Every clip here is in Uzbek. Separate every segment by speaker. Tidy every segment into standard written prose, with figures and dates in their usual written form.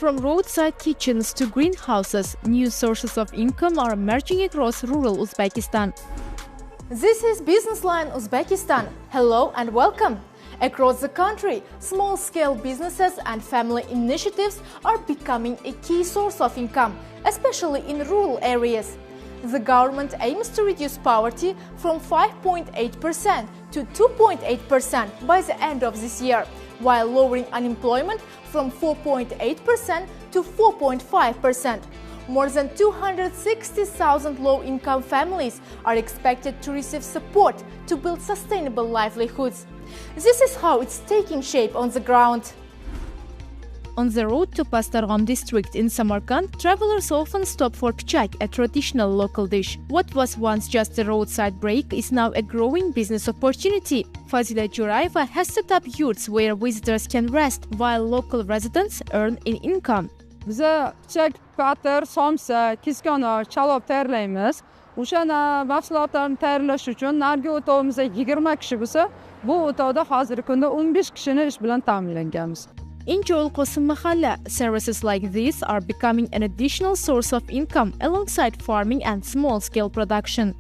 Speaker 1: From roadside kitchens to greenhouses, new sources of income are emerging across rural Uzbekistan.
Speaker 2: This is Business Line Uzbekistan. Hello and welcome. Across the country, small-scale businesses and family initiatives are becoming a key source of income, especially in rural areas. The government aims to reduce poverty from 5.8% to 2.8% by the end of this year, while lowering unemployment from 4.8% to 4.5%. More than 260,000 low-income families are expected to receive support to build sustainable livelihoods. This is how it's taking shape on the ground.
Speaker 1: On the road to Pastarg'om district in Samarkand, travelers often stop for pichak, a traditional local dish. What was once just a roadside break is now a growing business opportunity. Fazila Jurayeva has set up yurts where visitors can rest while local residents earn an income.
Speaker 3: Biza pichak, patir, somsa, kiskonor, chalob tayyorlaymiz. O'shana mahsulotlarni tayyorlash uchun nargi o'tovimizda 20 kishi bo'lsa, bu o'tovda hozirgi kunda 15 kishini ish bilan ta'minlaganmiz.
Speaker 1: In Joel Qosim Mahalla, services like these are becoming an additional source of income alongside farming and small-scale production.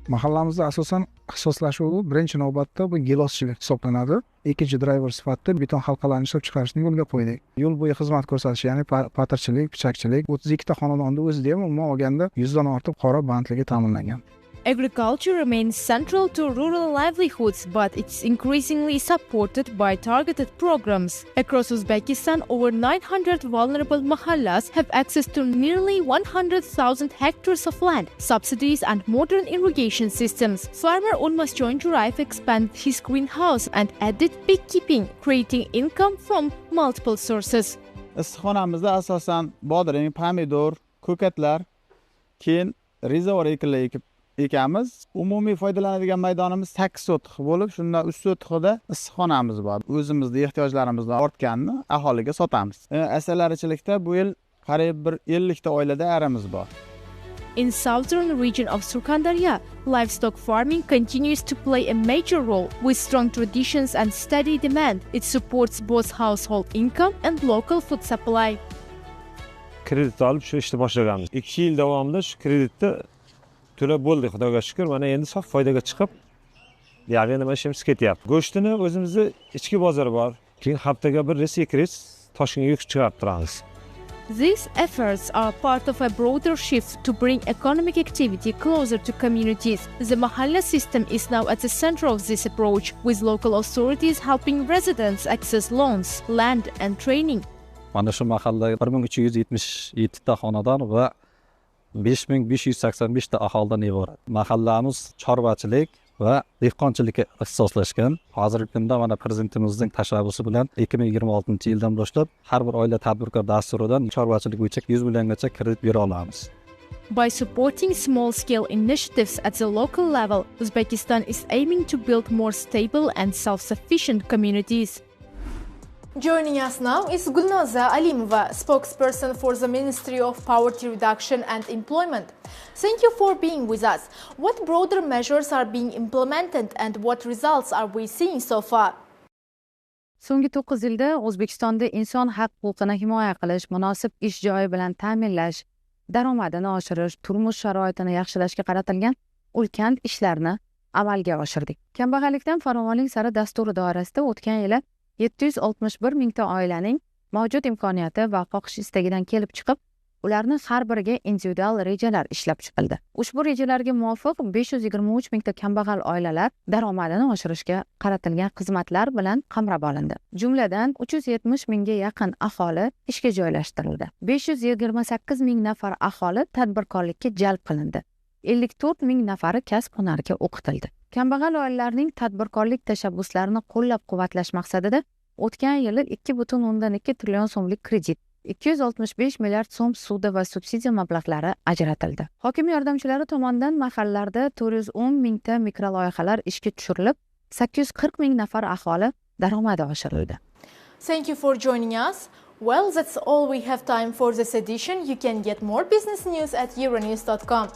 Speaker 4: Mahallamizda asosan ixtisoslashuvi birinchi navbatda bu giloschilik hisoblanadi. Ikkinchi driver sifatida beton halqalarni ishlab chiqarishni yo'lga qo'ydik. Yo'l bo'yi xizmat ko'rsatish, ya'ni patirchilik, pichakchilik, 32 ta xonadonda o'zida ham umuman olganda 100 dan ortiq qora bandligi ta'minlangan.
Speaker 1: Agriculture remains central to rural livelihoods, but it's increasingly supported by targeted programs. Across Uzbekistan, over 900 vulnerable mahallas have access to nearly 100,000 hectares of land, subsidies and modern irrigation systems. Farmer Unmasjon Jurayev expanded his greenhouse and added beekeeping, creating income from multiple sources.
Speaker 5: Issiqxonamizda asosan bodring, pomidor, ko'katlar, keyin rezavor ekamiz. Umumiy foydalanadigan maydonimiz 8 sotix bo'lib, shundan 3 sotiqida issiqxonamiz bor. O'zimizning ehtiyojlarimizni ortganini aholiga sotamiz. Asalarichilikda bu yil qariyb 50 ta oilada arimiz bor.
Speaker 1: In southern region of Surxondaryo, livestock farming continues to play a major role. With strong traditions and steady demand, it supports both household income and local food supply.
Speaker 6: Kredit olib shu ishni boshlaganmiz. 2 yil davomida shu kreditni to'lab bo'ldik, xudoga shukr. Mana endi sof foydaga chiqib, yana nima ishimiz ketyapti. Go'shtini o'zimizda ichki bozori bor. Keyin haftaga bir res, 2 res Toshkentga yuk chiqarib turamiz.
Speaker 1: These efforts are part of a broader shift to bring economic activity closer to communities. The Mahalla system is now at the center of this approach, with local authorities helping residents access loans, land and training.
Speaker 7: Mana shu mahalla 1377 ta xonadon va 5585 ta aholidan iborat. Mahallamiz chorvachilik va dehqonchilikka ixtisoslashgan. Hozirgi kunda mana prezidentimizning tashabbusi bilan 2026-yildan boshlab har bir oila tadbirkor dasturidan chorvachilik bo'yicha 100 milliongacha kredit bera olamiz.
Speaker 1: By supporting small-scale initiatives at the local level, Uzbekistan is aiming to build more stable and self-sufficient communities.
Speaker 2: Joining us now is Gulnoza Alimova, spokesperson for the Ministry of Poverty Reduction and Employment. Thank you for being with us. What broader measures are being implemented and what results are we seeing so far?
Speaker 8: So'nggi 9 yilda O'zbekistonda inson haq-huquqini himoya qilish, munosib ish joyi bilan ta'minlash, daromadini oshirish, turmush sharoitini yaxshilashga qaratilgan ulkan ishlarni amalga oshirdik. Kambag'allikdan farovonlik sari dasturi doirasida o'tgan yili 761 mingta oilaning mavjud imkoniyati va xohish istagidan kelib chiqib, ularni har biriga individual rejalar ishlab chiqildi. Ushbu rejalarga muvofiq 523 mingta kambag'al oilalar daromadini oshirishga qaratilgan xizmatlar bilan qamrab olindi. Jumladan 370 mingga yaqin aholi ishga joylashtirildi. 528 ming nafar aholi tadbirkorlikka jalb qilindi. 54 ming nafari kasb-hunarga o'qitildi. Kambag'al oilalarning tadbirkorlik tashabbuslarini qo'llab-quvvatlash maqsadida o'tgan yili 2.2 trillion so'mlik kredit, 265 milliard so'm suvda va subsidiya mablag'lari ajratildi. Hokim yordamchilari tomonidan mahallalarda 410 mingta mikroloyihalar ishga tushirilib, 840 ming nafar aholi daromadi oshirildi.
Speaker 2: Thank you for joining us. Well, that's all we have time for this edition. You can get more business news at euronews.com.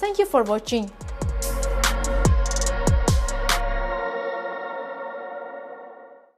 Speaker 2: Thank you for watching.